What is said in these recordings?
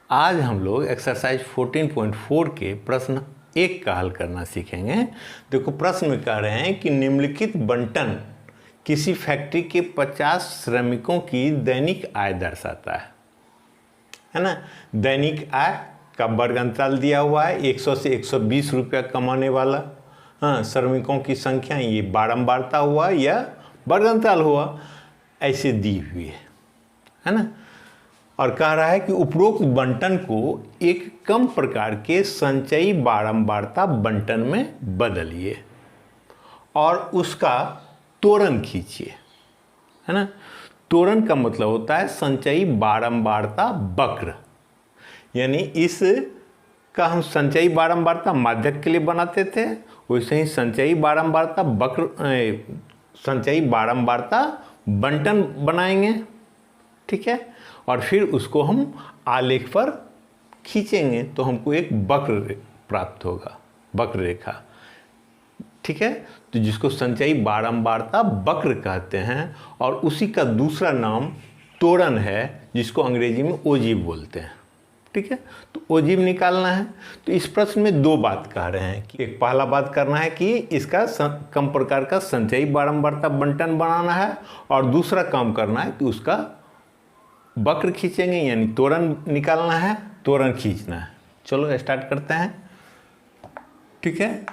आज हम लोग एक्सरसाइज 14.4 के प्रश्न 1 का हल करना सीखेंगे। देखो प्रश्न में कह रहे हैं कि निम्नलिखित बंटन किसी फैक्ट्री के 50 श्रमिकों की दैनिक आय दर्शाता है ना। दैनिक आय का वर्ग अंतराल दिया हुआ है, 100 से 120 रुपया कमाने वाला श्रमिकों की संख्या, ये बारंबारता हुआ या वर्ग अंतराल हुआ, ऐसे दी हुई है ना। और कह रहा है कि उपरोक्त बंटन को एक कम प्रकार के संचयी बारंबारता बंटन में बदलिए और उसका त्वरण खींचिए, है ना। त्वरण का मतलब होता है संचयी बारंबारता वक्र, यानी इस का हम संचयी बारंबारता माध्यक के लिए बनाते थे, वैसे ही संचयी बारंबारता वक्र संचयी बारंबारता बंटन बनाएंगे, ठीक है। और फिर उसको हम आलेख पर खींचेंगे तो हमको एक वक्र प्राप्त होगा, वक्र रेखा, ठीक है। तो जिसको संचयी बारंबारता वक्र कहते हैं और उसी का दूसरा नाम त्वरण है, जिसको अंग्रेजी में ओजीव बोलते हैं, ठीक है। तो ओजीव निकालना है। तो इस प्रश्न में दो बात कह रहे हैं कि एक पहला बात करना है कि इसका कम प्रकार का संचयी बारंबारता बंटन बनाना है और दूसरा काम करना है कि उसका वक्र खींचेंगे, यानी त्वरण निकालना है, त्वरण खींचना है। चलो स्टार्ट करते हैं, ठीक है।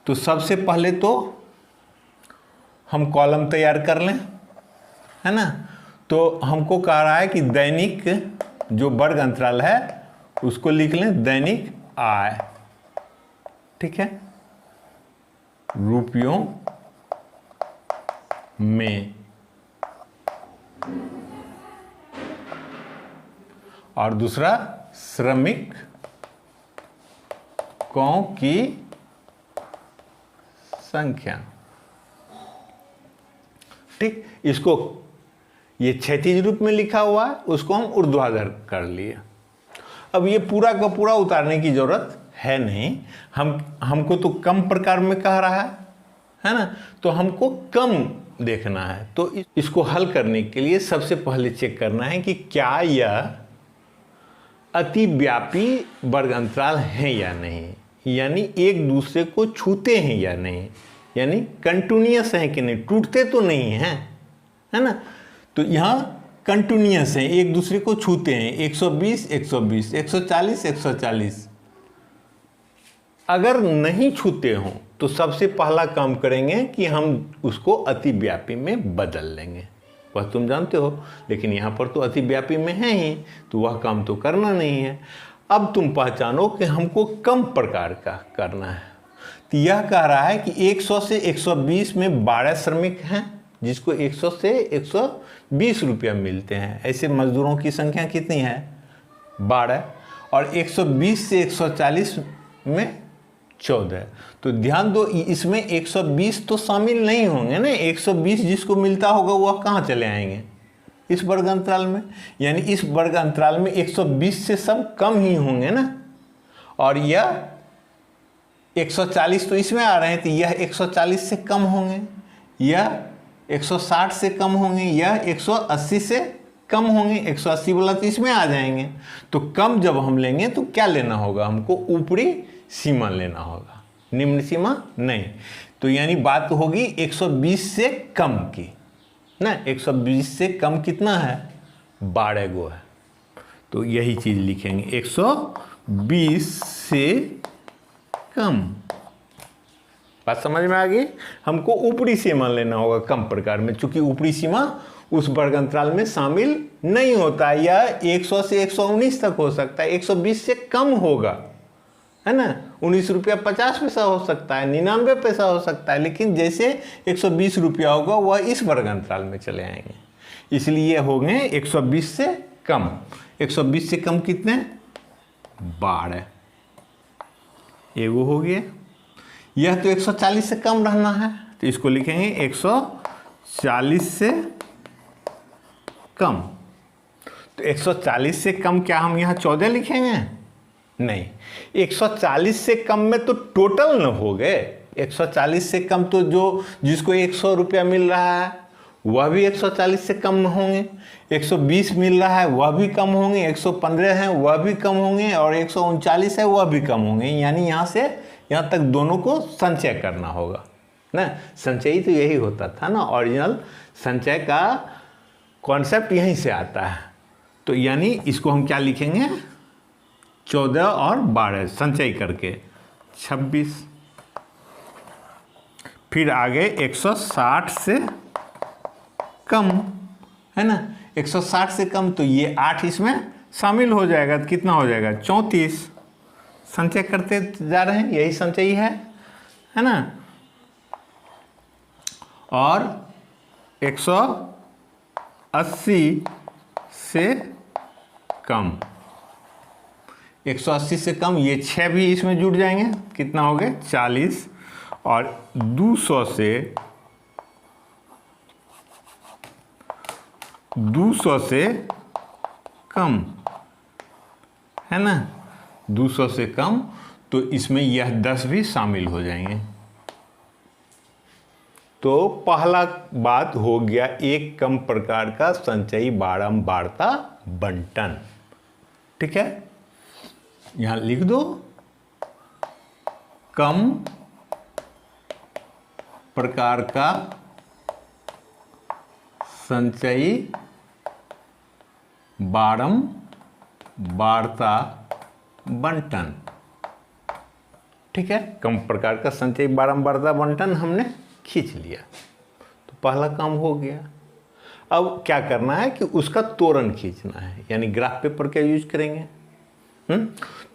तो सबसे पहले तो हम कॉलम तैयार कर लें, है ना। तो हमको कह रहा है कि दैनिक जो वर्ग अंतराल है उसको लिख लें दैनिक आय, ठीक है, रुपयों में, और दूसरा श्रमिकों की संख्या, ठीक। इसको ये क्षैतिज रूप में लिखा हुआ है, उसको हम ऊर्ध्वाधर कर लिए। अब ये पूरा का पूरा उतारने की जरूरत है नहीं, हमको तो कम प्रकार में कह रहा है ना, तो हमको कम देखना है। तो इसको हल करने के लिए सबसे पहले चेक करना है कि क्या यह अतिव्यापी वर्ग अंतराल हैं या नहीं, यानी एक दूसरे को छूते हैं या नहीं, यानी कंटिन्यूअस हैं कि नहीं, टूटते तो नहीं हैं, है ना। तो यहाँ कंटिन्यूअस हैं, एक दूसरे को छूते हैं, 120 120 140 140। अगर नहीं छूते हों तो सबसे पहला काम करेंगे कि हम उसको अतिव्यापी में बदल लेंगे, वह तुम जानते हो, लेकिन यहाँ पर तो अतिव्यापी में है ही, तो वह काम तो करना नहीं है। अब तुम पहचानो कि हमको कम प्रकार का करना है। तो यह कह रहा है कि 100 से 120 में 12 श्रमिक हैं, जिसको 100 से 120 रुपया मिलते हैं। ऐसे मजदूरों की संख्या कितनी है? 12। और 120 से 140 में 14। तो ध्यान दो, इसमें 120 तो शामिल नहीं होंगे ना। 120 जिसको मिलता होगा वह कहाँ चले आएंगे? इस वर्ग अंतराल में, यानी इस वर्ग अंतराल में 120 से सब कम ही होंगे ना। और यह 140 तो इसमें आ रहे हैं, तो यह 140 से कम होंगे, यह 160 से कम होंगे, यह 180 से कम होंगे, 180 वाला तो इसमें आ जाएंगे। तो कम जब हम लेंगे तो क्या लेना होगा? हमको ऊपरी सीमा लेना होगा, निम्न सीमा नहीं। तो यानी बात होगी 120 से कम की ना। 120 से कम कितना है? 12 गो है। तो यही चीज लिखेंगे, 120 से कम। बात समझ में आ गई? हमको ऊपरी सीमा लेना होगा कम प्रकार में, चूंकि ऊपरी सीमा उस वर्ग अंतराल में शामिल नहीं होता है। यह 100 से 119 तक हो सकता है, 120 से कम होगा, है ना। 19 रुपया 50 पैसा हो सकता है, 99 पैसा हो सकता है, लेकिन जैसे 120 रुपया होगा वह इस वर्ग अंतराल में चले आएंगे। इसलिए होंगे 120 से कम। 120 से कम कितने? 12। एगो हो गया। यह तो 140 से कम रहना है, तो इसको लिखेंगे 140 से कम। तो 140 से कम क्या हम यहाँ 14 लिखेंगे? नहीं, 140 से कम में तो टोटल न हो गए। 140 से कम तो जिसको 100 रुपया मिल रहा है वह भी 140 से कम होंगे, 120 मिल रहा है वह भी कम होंगे, 115 है वह भी कम होंगे, और 139 है वह भी कम होंगे। यानी यहाँ से यहाँ तक दोनों को संचय करना होगा ना। संचयी तो यही होता था ना, ओरिजिनल संचय का कॉन्सेप्ट यहीं से आता है। तो यानी इसको हम क्या लिखेंगे, 14 और 12 संचय करके 26। फिर आगे 160 से कम है ना, 160 से कम, तो ये 8 इसमें शामिल हो जाएगा, तो कितना हो जाएगा 34। संचय करते जा रहे हैं, यही संचयी है ना। और 180 से कम, 180 से कम, ये 6 भी इसमें जुड़ जाएंगे, कितना हो गए 40। और 200 से कम है ना, 200 से कम, तो इसमें यह 10 भी शामिल हो जाएंगे। तो पहला बात हो गया एक कम प्रकार का संचयी बारंबारता बंटन। ठीक है, यहां लिख दो, कम प्रकार का संचयी बारंबारता बंटन। ठीक है, कम प्रकार का संचयी बारंबारता बंटन हमने खींच लिया, तो पहला काम हो गया। अब क्या करना है कि उसका त्वरण खींचना है, यानी ग्राफ पेपर का यूज करेंगे।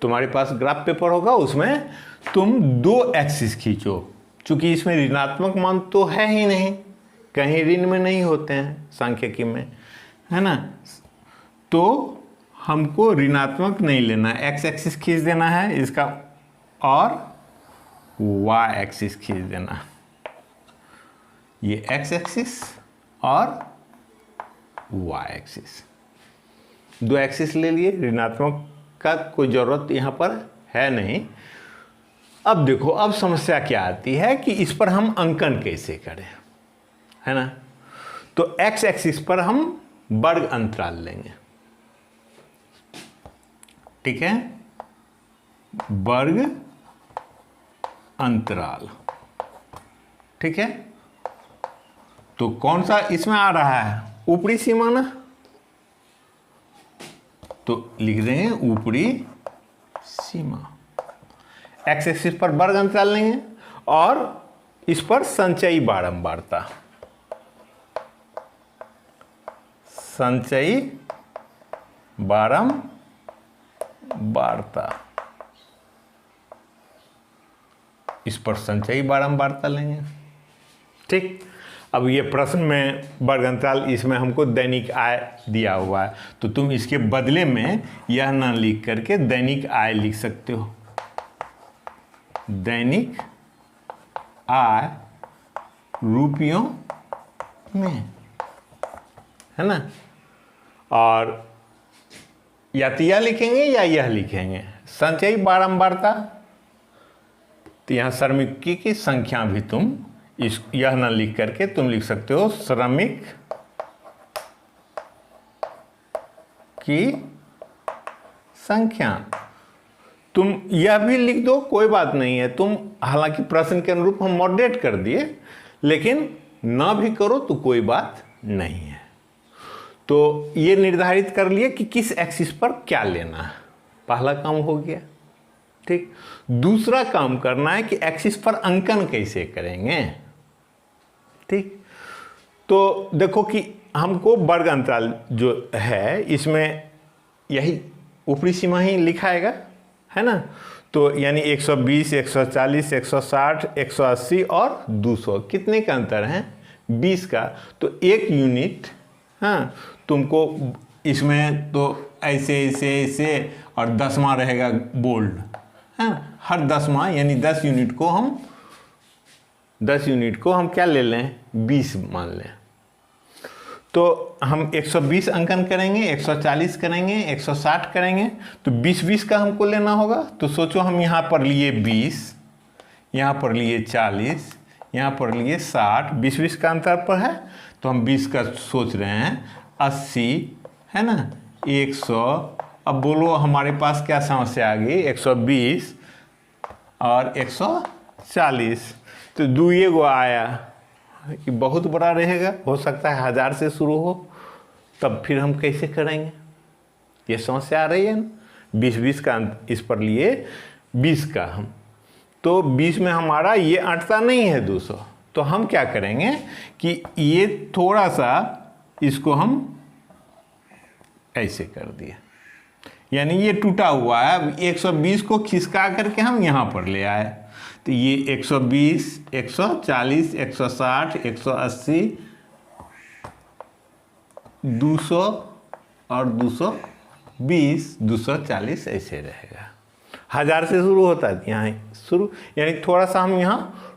तुम्हारे पास ग्राफ पेपर होगा, उसमें तुम 2 एक्सिस खींचो। चूंकि इसमें ऋणात्मक मान तो है ही नहीं, कहीं ऋण में नहीं होते हैं सांख्यिकी में, है ना। तो हमको ऋणात्मक नहीं लेना, एक्स एक्सिस खींच देना है इसका, और वाई एक्सिस खींच देना। ये एक्स एक्सिस और वाई एक्सिस, 2 एक्सिस ले लिए, ऋणात्मक का कोई ज़रूरत यहाँ पर है नहीं। अब देखो, अब समस्या क्या आती है कि इस पर हम अंकन कैसे करें, है ना। तो एक्स एक्सिस पर हम वर्ग अंतराल लेंगे। ठीक है, वर्ग अंतराल। ठीक है, तो कौन सा इसमें आ रहा है, ऊपरी सीमा ना, तो लिख रहे हैं ऊपरी सीमा। एक्स एक्सिस पर वर्ग अंतराल लेंगे और इस पर संचयी बारंबारता, संचयी बारंबारता, इस पर संचयी बारंबारता लेंगे। ठीक, अब ये प्रश्न में वर्ग अंतराल, इसमें हमको दैनिक आय दिया हुआ है, तो तुम इसके बदले में यह ना लिख करके दैनिक आय लिख सकते हो। दैनिक आय रुपयों में, है ना। और या तो यह लिखेंगे या यह लिखेंगे, संचयी बारंबारता। तो यहाँ श्रमिकी की संख्या भी तुम इस यह ना लिख करके तुम लिख सकते हो श्रमिक की संख्या। तुम यह भी लिख दो, कोई बात नहीं है। तुम हालांकि प्रश्न के अनुरूप हम मॉडरेट कर दिए, लेकिन ना भी करो तो कोई बात नहीं है। तो ये निर्धारित कर लिए कि किस एक्सिस पर क्या लेना है, पहला काम हो गया। ठीक, दूसरा काम करना है कि एक्सिस पर अंकन कैसे करेंगे। ठीक, तो देखो कि हमको वर्ग अंतराल जो है इसमें यही ऊपरी सीमा ही लिखाएगा, है ना। तो यानी 120, 140, 160, 180 और 200, कितने का अंतर है, 20 का। तो 1 यूनिट, हाँ, तुमको इसमें तो ऐसे ऐसे ऐसे और 10वां रहेगा बोल्ड, है ना। हर 10वां यानी 10 यूनिट को हम क्या ले लें, 20 मान लें। तो हम 120 अंकन करेंगे, 140 करेंगे, 160 करेंगे, तो 20-20 का हमको लेना होगा। तो सोचो, हम यहाँ पर लिए 20, यहाँ पर लिए 40, यहाँ पर लिए 60, 20-20 का अंतर पर है, तो हम 20 का सोच रहे हैं, 80 है ना, 100। अब बोलो हमारे पास क्या समस्या आ गई, 120 और 140, तो दुइये गो आया कि बहुत बड़ा रहेगा, हो सकता है 1000 से शुरू हो, तब फिर हम कैसे करेंगे, ये समस्या आ रही है ना। 20-20 का इस पर लिए 20 का हम, तो 20 में हमारा ये अटता नहीं है 200, तो हम क्या करेंगे कि ये थोड़ा सा इसको हम ऐसे कर दिए, यानी ये टूटा हुआ है, 120 को खिसका करके हम यहाँ पर ले आए, तो ये 120, 140, 160, 180, 200 और 220, 240 ऐसे रहेगा। 1000 से शुरू होता है यहाँ शुरू, यानी थोड़ा सा हम यहाँ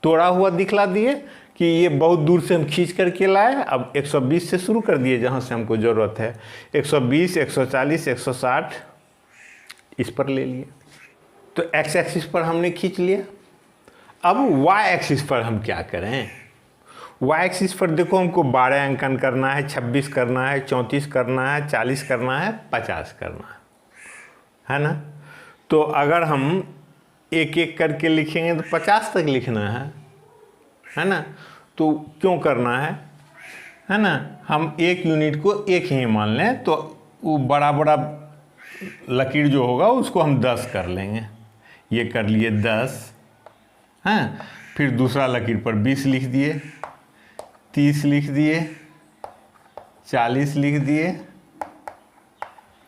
तोड़ा हुआ दिखला दिए कि ये बहुत दूर से हम खींच करके लाए। अब 120 से शुरू कर दिए जहाँ से हमको ज़रूरत है, 120, 140, 160 इस पर ले लिए, तो एक्स एक्सिस पर हमने खींच लिया। अब वाई एक्सिस पर हम क्या करें, वाई एक्सिस पर देखो हमको 12 अंकन करना है, 26 करना है, 34 करना है, 40 करना है, 50 करना है ना। तो अगर हम एक एक करके लिखेंगे तो 50 तक लिखना है ना। तो क्यों करना है ना, हम एक यूनिट को एक ही मान लें, तो वो बड़ा बड़ा लकीर जो होगा उसको हम 10 कर लेंगे, ये कर लिए 10 हैं। फिर दूसरा लकीर पर 20 लिख दिए, 30 लिख दिए, 40 लिख दिए,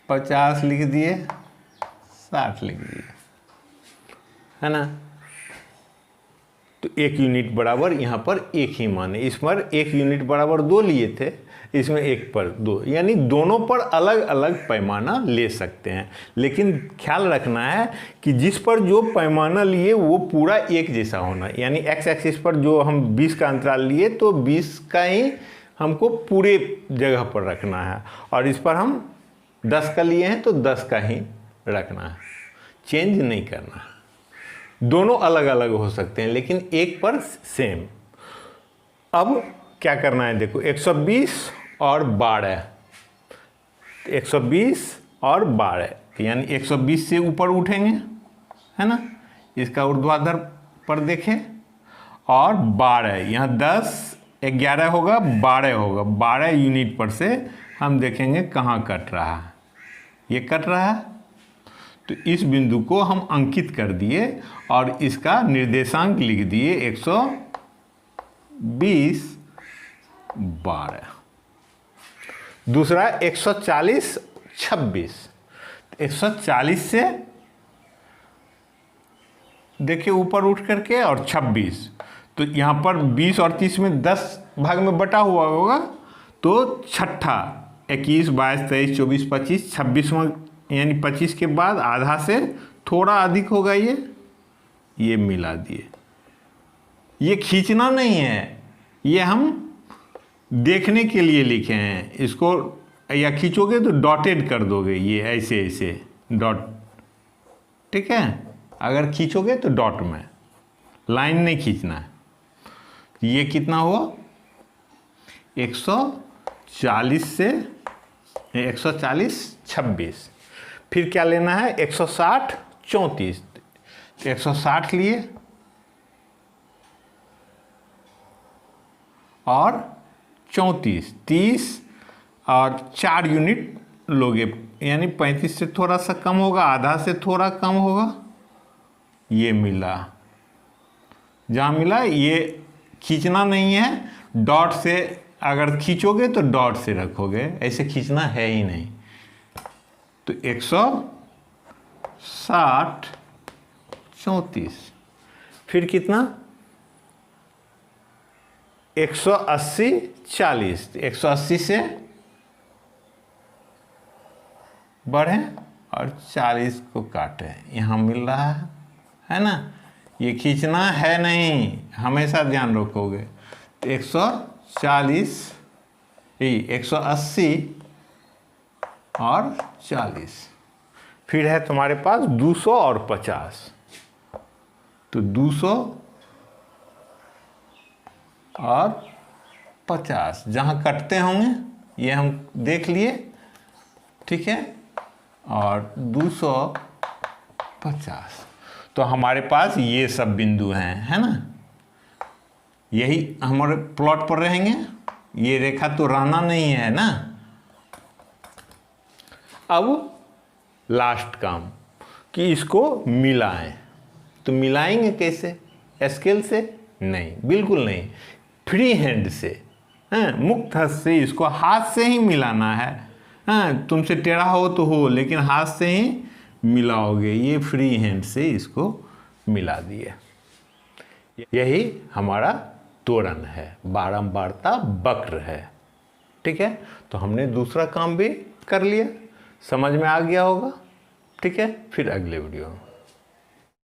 50 लिख दिए, 60 लिख दिए, है ना। तो एक यूनिट बराबर यहाँ पर एक ही माने, इस पर एक यूनिट बराबर 2 लिए थे, इसमें एक पर 2, यानी दोनों पर अलग अलग पैमाना ले सकते हैं। लेकिन ख्याल रखना है कि जिस पर जो पैमाना लिए वो पूरा एक जैसा होना, यानी एक्स एक्सिस पर जो हम 20 का अंतराल लिए तो 20 का ही हमको पूरे जगह पर रखना है, और इस पर हम 10 का लिए हैं तो 10 का ही रखना है, चेंज नहीं करना है। दोनों अलग अलग हो सकते हैं लेकिन एक पर सेम। अब क्या करना है, देखो 120 और 12, 120 और 12, यानी 120 से ऊपर उठेंगे, है ना, इसका ऊर्ध्वाधर पर देखें, और 12 यहाँ 10, 11 होगा, 12 होगा, 12 यूनिट पर से हम देखेंगे कहाँ कट रहा है, ये कट रहा है, तो इस बिंदु को हम अंकित कर दिए और इसका निर्देशांक लिख दिए 120, 12। दूसरा 140, 26, 140 से देखिए ऊपर उठ करके और 26, तो यहाँ पर 20 और 30 में 10 भाग में बटा हुआ होगा, तो छठा 21, 22, 23, 24, 25, 26वां, यानी 25 के बाद आधा से थोड़ा अधिक होगा, ये मिला दिए। ये खींचना नहीं है, ये हम देखने के लिए लिखे हैं इसको, या खींचोगे तो डॉटेड कर दोगे, ये ऐसे ऐसे डॉट, ठीक है। अगर खींचोगे तो डॉट में, लाइन नहीं खींचना है। ये कितना हुआ, 140 से 140, 26, फिर क्या लेना है 160, 34, 160 लिए और 34, 30 और 4 यूनिट लोगे, यानी 35 से थोड़ा सा कम होगा, आधा से थोड़ा कम होगा, ये मिला। जहाँ मिला ये खींचना नहीं है, डॉट से अगर खींचोगे तो डॉट से रखोगे, ऐसे खींचना है ही नहीं। तो 160, 34, फिर कितना 180, 40, 180 से बढ़े और 40 को काटे, यहाँ मिल रहा है ना। ये खींचना है नहीं, हमेशा ध्यान रखोगे। तो 140, 180 और 40, फिर है तुम्हारे पास 200 और 50, तो 200 और 50 जहाँ कटते होंगे ये हम देख लिए, ठीक है, और 250। तो हमारे पास ये सब बिंदु हैं, है ना, यही हमारे प्लॉट पर रहेंगे। ये रेखा तो रहना नहीं है ना। अब लास्ट काम कि इसको मिलाएं। तो मिलाएंगे कैसे? स्केल से? नहीं, बिल्कुल नहीं, फ्री हैंड से, मुक्त हस्त से इसको हाथ से ही मिलाना है। तुमसे टेढ़ा हो तो हो, लेकिन हाथ से ही मिलाओगे। ये फ्री हैंड से इसको मिला दिए। यही हमारा तोरण है, बारंबारता वक्र है। ठीक है, तो हमने दूसरा काम भी कर लिया, समझ में आ गया होगा। ठीक है, फिर अगले वीडियो में।